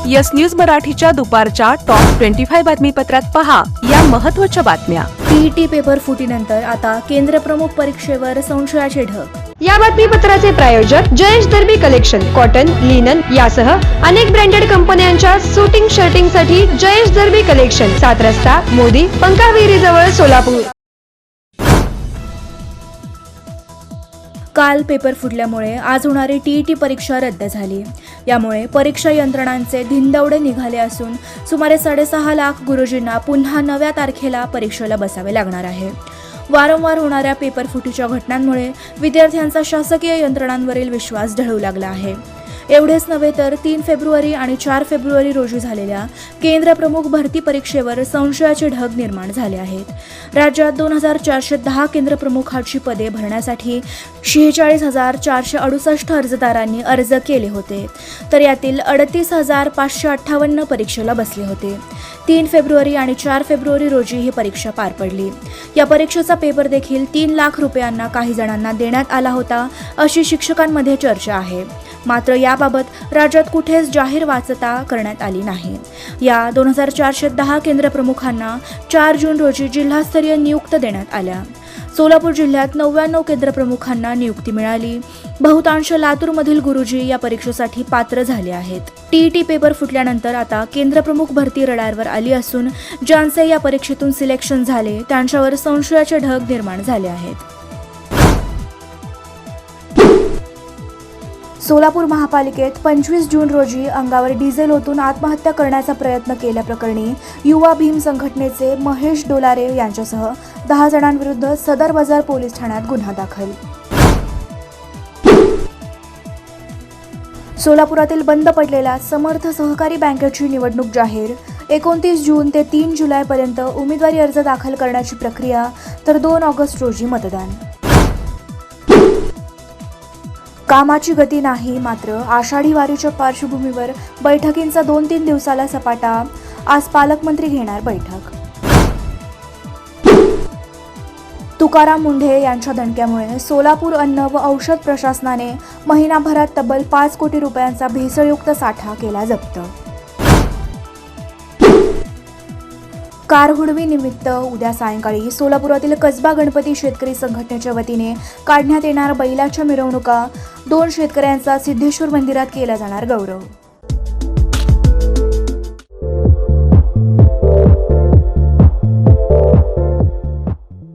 Yes news मराठीच्या दुपारच्या top 25 बातमीपत्रात पहा या महत्त्वाच्या बातम्या। टीईटी पेपर फुटीनंतर आता केंद्रप्रमुख परीक्षेवर संशयाचे ढग। या बातमीपत्राचे प्रायोजक जयेश दर्बी कलेक्शन, कॉटन, लिनन यासह अनेक ब्रँडेड कंपन्यांच्या सुटिंग शर्टिंग साठी जयेश दर्बी कलेक्शन, 7 रस्ता मोदी पंकाविरी जवळ सोलापूर। काल पेपर फुटल्यामुळे आज होणारी टीईटी परीक्षा रद्द झाली। यामुळे परीक्षा यंत्रणांचे धिंदवडे निघाले असून सुमारे 6.5 लाख गुरुजींना पुन्हा नव्या तारखेला परीक्षेला बसावे लागणार आहे। वारंवार होणाऱ्या पेपर फुटीच्या घटनांमुळे विद्यार्थ्यांचा शासकीय यंत्रणांवरील विश्वास ढळू लागला आहे। एवढेच नव्हे तर 3 फेब्रुवारी आणि 4 फेब्रुवारी रोजी झालेल्या केंद्रप्रमुख भरती परीक्षेवर संशयाचे ढग निर्माण झाले आहेत। राज्यात 2410 केंद्रप्रमुखांची पदे भरण्यासाठी 46,468 अर्जदारांनी अर्ज केले होते, तर यातील 38,558 परीक्षेला बसले होते। 3 फेब्रुवारी आणि 4 फेब्रुवारी रोजी ही परीक्षा पार पडली। या परीक्षेचा पेपर देखील 3 लाख रुपयांना काही जणांना देण्यात आला होता, अशी शिक्षकांमध्ये चर्चा आहे। मात्र याबाबत राज्यात कुठेच जाहीर वाच्यता करण्यात आली नाही। या 2410 केंद्रप्रमुखांना 4 जून रोजी जिल्हास्तरीय नियुक्त्या देण्यात आल्या। सोलापूर जिल्ह्यात 99 केंद्रप्रमुखांना नियुक्ती मिळाली। बहुतांश लातूरमधील गुरुजी या परीक्षेसाठी पात्र झाले आहेत। टीईटी पेपर फुटल्यानंतर आता केंद्रप्रमुख भरती रडारवर आली असून ज्यांचे या परीक्षेतून सिलेक्शन झाले त्यांच्यावर संशयाचे ढग निर्माण झाले आहेत। सोलापूर महापालिकेत 25 जून रोजी अंगावर डिझेल ओतून आत्महत्या करण्याचा प्रयत्न केल्याप्रकरणी युवा भीम संघटनेचे महेश डोलारे यांच्यासह 10 जणांविरुद्ध सदर बाजार पोलीस ठाण्यात गुन्हा दाखल। सोलापुरातील बंद पडलेल्या समर्थ सहकारी बँकेची निवडणूक जाहीर। 29 जून ते 3 जुलैपर्यंत उमेदवारी अर्ज दाखल करण्याची प्रक्रिया, तर 2 ऑगस्ट रोजी मतदान। कामाची गती नाही, मात्र आषाढी वारीच्या पार्श्वभूमीवर बैठकींचा 2-3 दिवसाला सपाटा। आज पालकमंत्री घेणार बैठक। तुकाराम मुंढे यांच्या दणक्यामुळे सोलापूर अन्न व औषध प्रशासनाने महिनाभरात तब्बल 5 कोटी रुपयांचा भेसळयुक्त साठा केला जप्त। कारहुडवी निमित्त उद्या सायंकाळी सोलापुरातील कसबा गणपती शेतकरी संघटनेच्या वतीने काढण्यात येणार बैलाच्या मिरवणुका। 2 शेतकऱ्यांचा सिद्धेश्वर मंदिरात केला जाणार गौरव।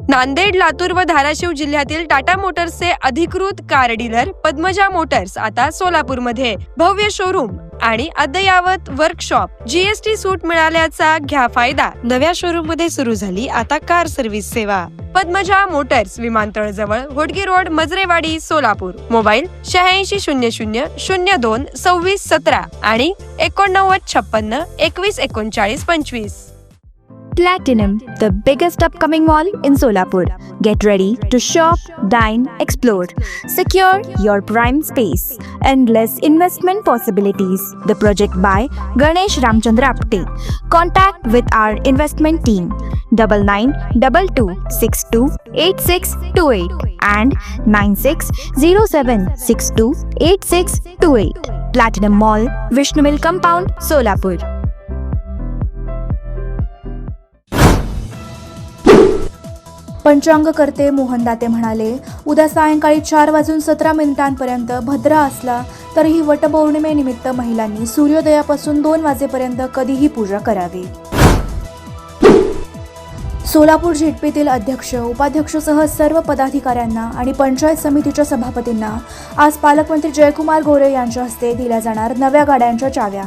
नांदेड, लातूर व धाराशिव जिल्ह्यातील टाटा मोटर्सचे अधिकृत कार डीलर पद्मजा मोटर्स आता सोलापूरमध्ये भव्य शोरूम आणि अद्ययावत वर्कशॉप। जीएसटी सूट मिळाल्याचा घ्या फायदा। नव्या शोरूम मध्ये सुरू झाली आता कार सर्व्हिस सेवा। पद्मजा मोटर्स, विमानतळ जवळ, होडगी रोड, मजरेवाडी, सोलापूर। मोबाईल 8600022617 आणि 8956 2139 25। Platinum, the biggest upcoming mall in Solapur. Get ready to shop, dine, explore. Secure your prime space. Endless investment possibilities. The project by Ganesh Ramchandra Apte. Contact with our investment team 9922628628 and 9607628628. Platinum Mall, Vishnu Mill Compound, Solapur. पंचांग करते मोहन दाते म्हणाले, उद्या सायंकाळी 4:17 भद्रा असला तरीही वटपौर्णिमेनिमित्त महिलांनी सूर्योदयापासून 2 वाजेपर्यंत कधीही पूजा करावी। सोलापूर झेडपीतील अध्यक्ष, उपाध्यक्षसह सर्व पदाधिकाऱ्यांना आणि पंचायत समितीच्या सभापतींना आज पालकमंत्री जयकुमार गोरे यांच्या हस्ते दिल्या जाणार नव्या गाड्यांच्या चाव्या।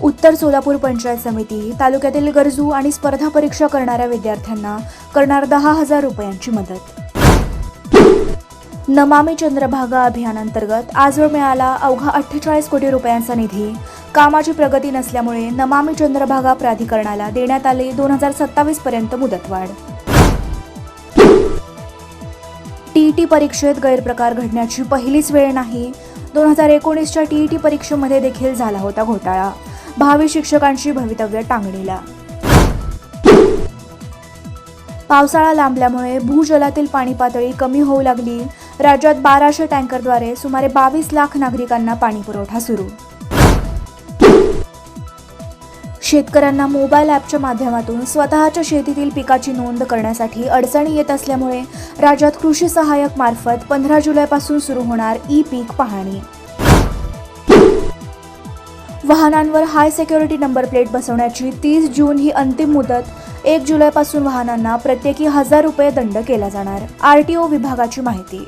उत्तर सोलापूर पंचायत समिती तालुक्यातील गरजू आणि स्पर्धा परीक्षा करणाऱ्या विद्यार्थ्यांना करणार 10,000 रुपयांची मदत। नमामि चंद्रभागा अभियानांतर्गत आजवर मिळाला अवघा 48 कोटी रुपयांचा निधी। कामाची प्रगती नसल्यामुळे नमामि चंद्रभागा प्राधिकरणाला देण्यात आले 2027 पर्यंत मुदतवाढ। टीईटी परीक्षेत गैरप्रकार घडण्याची पहिलीच वेळ नाही। 2019च्या टीईटी परीक्षेमध्ये देखील झाला होता घोटाळा। भावी शिक्षकांची भवितव्य टांगणीला। पावसाळा लांबल्यामुळे भूजलातील पाणी पातळी कमी होऊ लागली। राज्यात 1200 टँकरद्वारे सुमारे 22 लाख नागरिकांना पाणी पुरवठा सुरू. शेतकऱ्यांना मोबाईल ॲपच्या माध्यमातून स्वतःच्या शेतीतील पिकाची नोंद करण्यासाठी अडचणी येत असल्यामुळे राज्यात कृषी सहाय्यक मार्फत 15 जुलैपासून सुरू होणार ई-पीक पाहणी. वाहनांवर हाय सिक्युरिटी नंबर प्लेट बसवण्याची 30 जून ही अंतिम मुदत. 1 जुलैपासून वाहनांना प्रत्येकी 1000 रुपये दंड केला जाणार. आरटीओ विभागाची माहिती.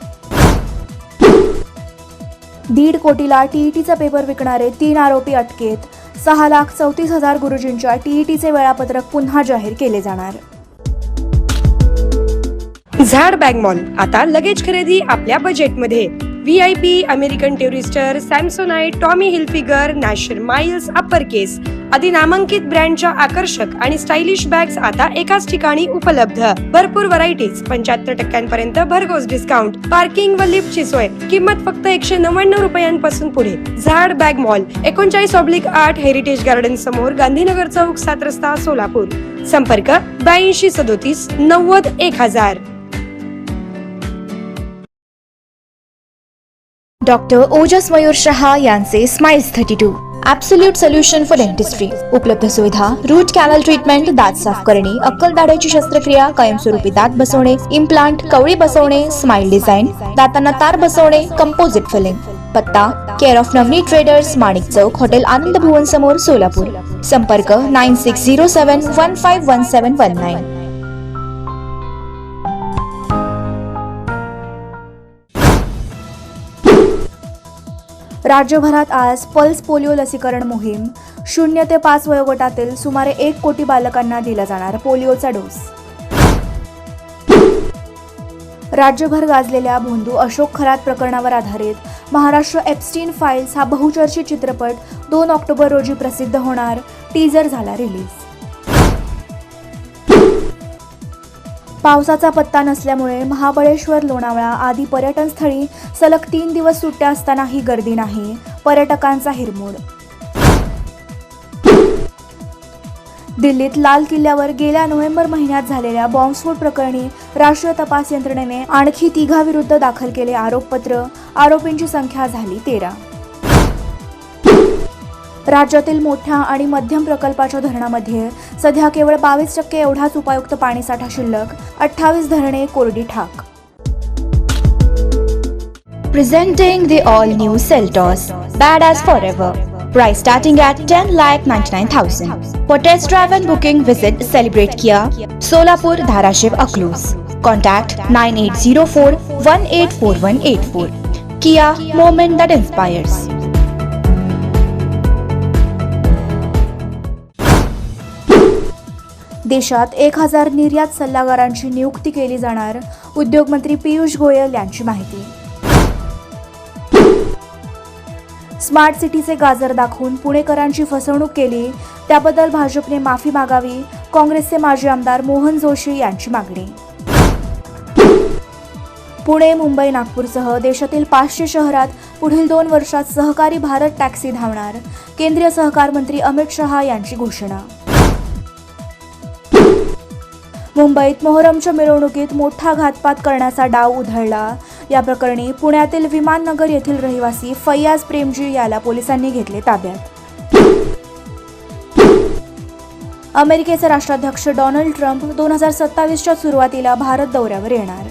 1.5 कोटीला टीईटीचा पेपर विकणारे 3 आरोपी अटकेत. 6,34,000 गुरुजींच्या टीईटीचे वेळापत्रक पुन्हा जाहीर केले जाणार. झाड बॅग मॉल आता लगेच खरेदी आपल्या बजेटमध्ये. VIP, American Tourister, Samsonite, Tommy Hilfiger, National Miles, Uppercase आदी नामांकित ब्रँडच्या आकर्षक आणि स्टायलिश बॅग्स आता एकाच ठिकाणी उपलब्ध. भरपूर व्हरायटीज, 75% भरघोस डिस्काउंट, पार्किंग व लिफ्टची सोय. किंमत फक्त 199 रुपयांपासून पुढे. झाड बॅग मॉल 39/8 हेरिटेज गार्डन समोर, गांधीनगर चौक, 7 रस्ता, सोलापूर. संपर्क 82 37 90 1000. डॉक्टर ओजस मयूर शहा यांचे smiles 32 absolute solution for dentistry. उपलब्ध सुविधा: रूट कॅनल ट्रीटमेंट, दात साफ करणे, अक्कल दाढेची शस्त्रक्रिया, कायमस्वरूपी दात बसवणे, इम्प्लांट, कवळी बसवणे, स्माइल डिझाईन, दातांना तार बसवणे, कंपोजिट फिलिंग. पत्ता: care of Navneet traders, Manik Chowk, hotel Anand Bhuvan समोर, सोलापूर. संपर्क 9607151719. राज्यभरात आज पल्स पोलिओ लसीकरण मोहीम. 0 ते 5 वयोगटातील सुमारे 1 कोटी बालकांना दिला जाणार पोलिओचा डोस. राज्यभर गाजलेल्या भोंदू अशोक खरात प्रकरणावर आधारित महाराष्ट्र एप्स्टीन फाईल्स हा बहुचर्चित चित्रपट 2 ऑक्टोबर रोजी प्रसिद्ध होणार. टीजर झाला रिलीज. पावसाचा पत्ता नसल्यामुळे महाबळेश्वर, लोणावळा आदी पर्यटन स्थळी सलग 3 दिवस सुट्ट्या असतानाही गर्दी नाही. पर्यटकांचा हिरमोड. दिल्लीत लाल किल्ल्यावर गेल्या नोव्हेंबर महिन्यात झालेल्या बॉम्बस्फोट प्रकरणी राष्ट्रीय तपास यंत्रणेने आणखी 3 विरुद्ध दाखल केले आरोपपत्र. आरोपींची संख्या झाली 13. राज्यातील मोठ्या आणि मध्यम प्रकल्पाच्या धरणामध्ये सध्या केवळ 22% एवढाच उपयुक्त पाणीसाठा शिल्लक. 28 धरणे कोरडी ठाक. Presenting the all-new Seltos, badass forever. Price starting at 10,99,000. For test drive and booking, visit Celebrate Kia, Solapur, Dharashiv, Aklus. Contact 9804-184184. Kia, moment that inspires. देशात 1000 निर्यात सल्लागारांची नियुक्ती केली जाणार. उद्योगमंत्री पियुष गोयल यांची माहिती. स्मार्ट सिटीचे गाजर दाखवून पुणेकरांची फसवणूक केली, त्याबद्दल भाजपने माफी मागावी. काँग्रेसचे माजी आमदार मोहन जोशी यांची मागणी. पुणे, मुंबई, नागपूरसह देशातील 500 शहरात पुढील 2 वर्षात सहकारी भारत टॅक्सी धावणार. केंद्रीय सहकार मंत्री अमित शहा यांची घोषणा. मुंबईत मोहरमच्या मिरवणुकीत मोठा घातपात करण्याचा डाव उधळला. या प्रकरणी पुण्यातील विमाननगर येथील रहिवासी फैयाज प्रेमजी याला पोलिसांनी घेतले ताब्यात. अमेरिकेचे राष्ट्राध्यक्ष डोनाल्ड ट्रम्प 2027च्या सुरुवातीला भारत दौऱ्यावर येणार.